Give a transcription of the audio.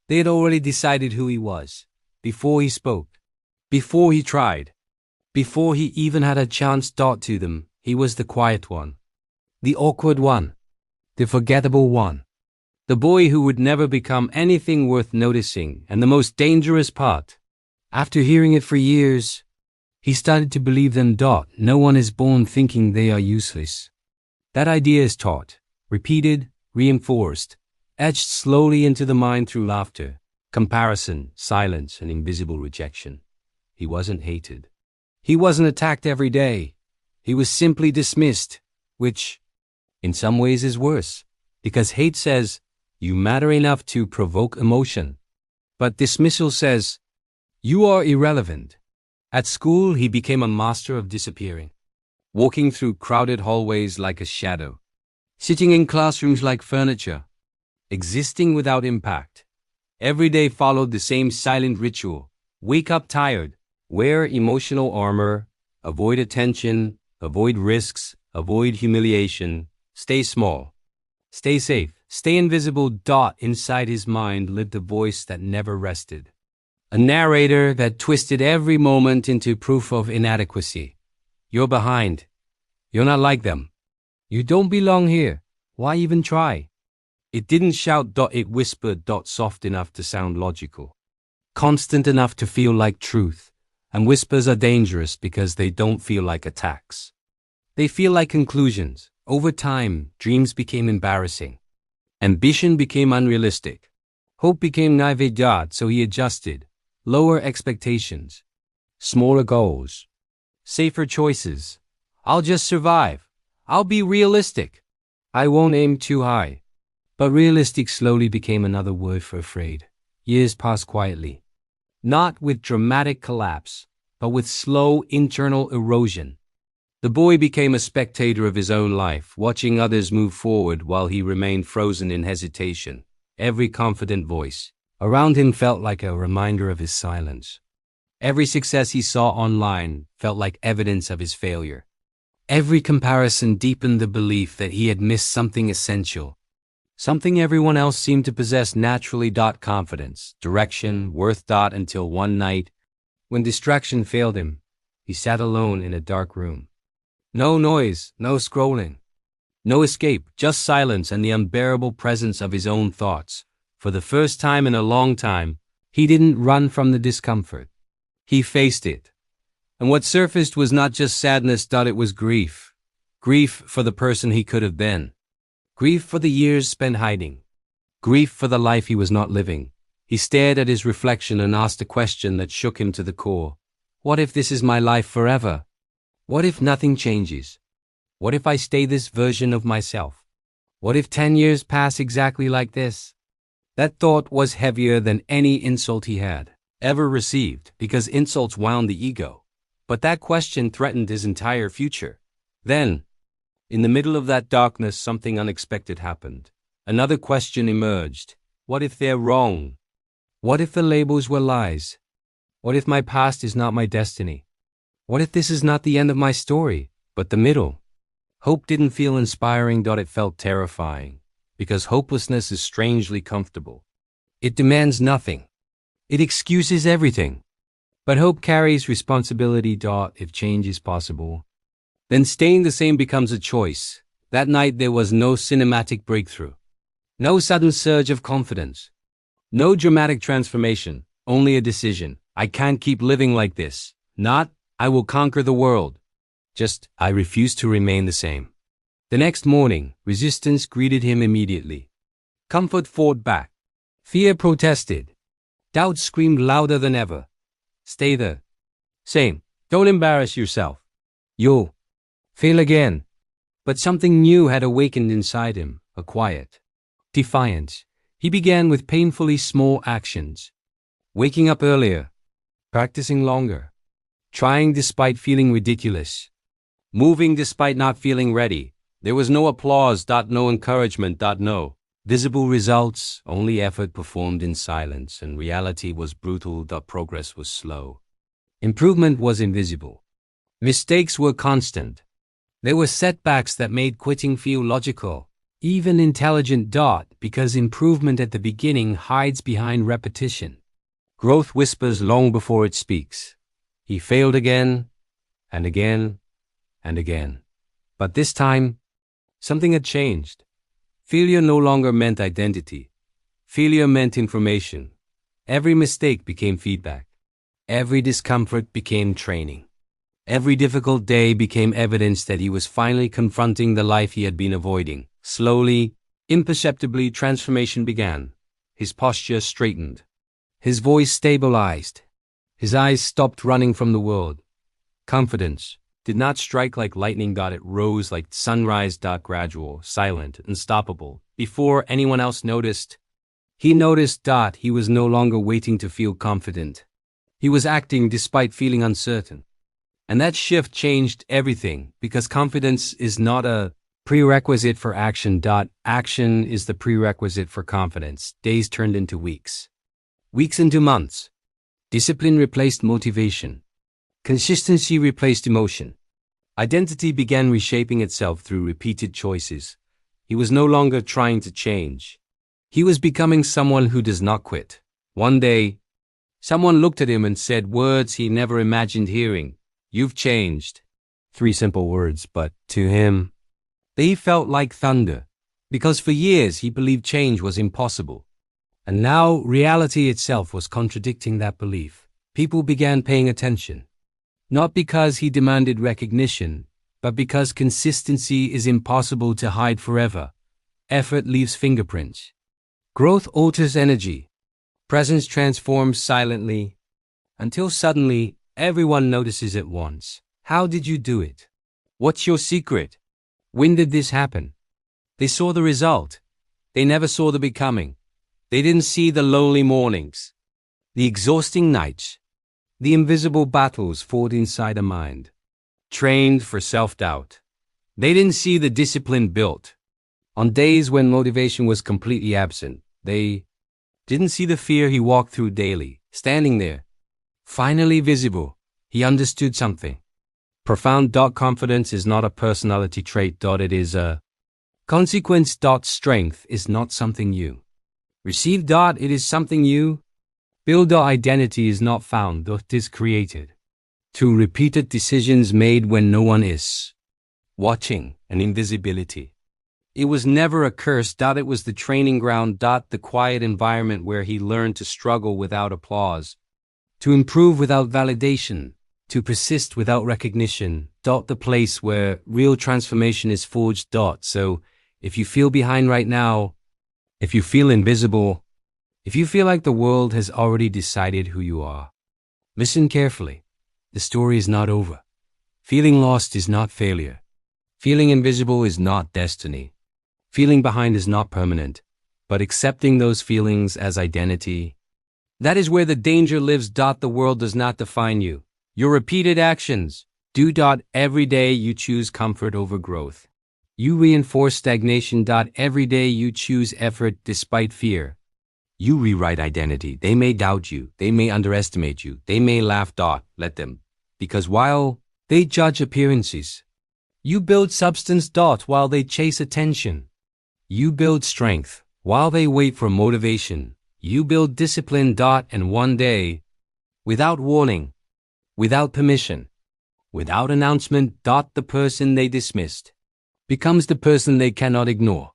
They had already decided who he was, before he spoke, before he tried, before he even had a chance taught to them. He was the quiet one, the awkward one, the forgettable one, the boy who would never become anything worth noticing, and the most dangerous part. After hearing it for years, he started to believe them. No one is born thinking they are useless. That idea is taught, repeated, reinforced, etched slowly into the mind through laughter, comparison, silence, and invisible rejection. He wasn't hated. He wasn't attacked every day. He was simply dismissed, which, in some ways, is worse, because hate says, you matter enough to provoke emotion. But dismissal says, you are irrelevant. At school, he became a master of disappearing, walking through crowded hallways like a shadow, sitting in classrooms like furniture, existing without impact. Every day followed the same silent ritual. Wake up tired, wear emotional armor, avoid attention, avoid risks, avoid humiliation, stay small, stay safe, stay invisible. Inside his mind lived a voice that never rested. A narrator that twisted every moment into proof of inadequacy. You're behind. You're not like them. You don't belong here. Why even try? It didn't shout. It whispered. Soft enough to sound logical, constant enough to feel like truth. And whispers are dangerous because they don't feel like attacks. They feel like conclusions. Over time, dreams became embarrassing. Ambition became unrealistic. Hope became naive. So he adjusted. Lower expectations, smaller goals, safer choices. I'll just survive. I'll be realistic. I won't aim too high. But realistic slowly became another word for afraid. Years passed quietly. Not with dramatic collapse, but with slow internal erosion. The boy became a spectator of his own life, watching others move forward while he remained frozen in hesitation. Every confident voice around him felt like a reminder of his silence. Every success he saw online felt like evidence of his failure. Every comparison deepened the belief that he had missed something essential, something everyone else seemed to possess naturally. Confidence, direction, worth. Until one night, when distraction failed him, he sat alone in a dark room. No noise, no scrolling, no escape, just silence and the unbearable presence of his own thoughts. For the first time in a long time, he didn't run from the discomfort. He faced it. And what surfaced was not just sadness. It was grief. Grief for the person he could have been. Grief for the years spent hiding. Grief for the life he was not living. He stared at his reflection and asked a question that shook him to the core. What if this is my life forever? What if nothing changes? What if I stay this version of myself? What if 10 years pass exactly like this? That thought was heavier than any insult he had ever received, because insults wound the ego. But that question threatened his entire future. Then, in the middle of that darkness, something unexpected happened. Another question emerged. What if they're wrong? What if the labels were lies? What if my past is not my destiny? What if this is not the end of my story, but the middle? Hope didn't feel inspiring. It felt terrifying. Because hopelessness is strangely comfortable. It demands nothing. It excuses everything. But hope carries responsibility. If change is possible, then staying the same becomes a choice. That night there was no cinematic breakthrough. No sudden surge of confidence. No dramatic transformation. Only a decision. I can't keep living like this. Not, I will conquer the world. Just, I refuse to remain the same. The next morning, resistance greeted him immediately. Comfort fought back. Fear protested. Doubt screamed louder than ever. Stay the same. Don't embarrass yourself. You'll fail again. But something new had awakened inside him, a quiet defiance. He began with painfully small actions. Waking up earlier. Practicing longer. Trying despite feeling ridiculous. Moving despite not feeling ready. There was no applause. No encouragement. No visible results. Only effort performed in silence, and reality was brutal. Progress was slow. Improvement was invisible. Mistakes were constant. There were setbacks that made quitting feel logical. Even intelligent dot, because improvement at the beginning hides behind repetition. Growth whispers long before it speaks. He failed again, and again, and again. But this time, something had changed. Failure no longer meant identity. Failure meant information. Every mistake became feedback. Every discomfort became training. Every difficult day became evidence that he was finally confronting the life he had been avoiding. Slowly, imperceptibly, transformation began. His posture straightened. His voice stabilized. His eyes stopped running from the world. Confidence did not strike like lightning. It rose like sunrise. Gradual, silent, unstoppable. Before anyone else noticed, he noticed. He was no longer waiting to feel confident. He was acting despite feeling uncertain. And that shift changed everything, because confidence is not a prerequisite for action. Action is the prerequisite for confidence. Days turned into weeks. Weeks into months. Discipline replaced motivation. Consistency replaced emotion. Identity began reshaping itself through repeated choices. He was no longer trying to change. He was becoming someone who does not quit. One day, someone looked at him and said words he never imagined hearing. "You've changed." 3 simple words, but to him, they felt like thunder, because for years he believed change was impossible. And now reality itself was contradicting that belief. People began paying attention. Not because he demanded recognition, but because consistency is impossible to hide forever. Effort leaves fingerprints. Growth alters energy. Presence transforms silently, until suddenly everyone notices at once. How did you do it? What's your secret? When did this happen? They saw the result. They never saw the becoming. They didn't see the lonely mornings, the exhausting nights, the invisible battles fought inside a mind, trained for self-doubt. They didn't see the discipline built. On days when motivation was completely absent, they didn't see the fear he walked through daily, standing there, finally visible. He understood something. Profound. Confidence is not a personality trait. It is a consequence. Strength is not something you receive. It is something you build. Identity is not found. It is created. Through repeated decisions made when no one is watching, and invisibility. It was never a curse. It was the training ground. The quiet environment where he learned to struggle without applause, to improve without validation, to persist without recognition. The place where real transformation is forged. So, if you feel behind right now, if you feel invisible, if you feel like the world has already decided who you are, listen carefully. The story is not over. Feeling lost is not failure. Feeling invisible is not destiny. Feeling behind is not permanent, but accepting those feelings as identity, that is where the danger lives. The world does not define you. Your repeated actions do. Every day you choose comfort over growth. You reinforce stagnation. Every day you choose effort despite fear. You rewrite identity. They may doubt you. They may underestimate you. They may laugh. Let them. Because while they judge appearances, you build substance. While they chase attention, you build strength. While they wait for motivation, you build discipline. And one day, without warning, without permission, without announcement. The person they dismissed becomes the person they cannot ignore.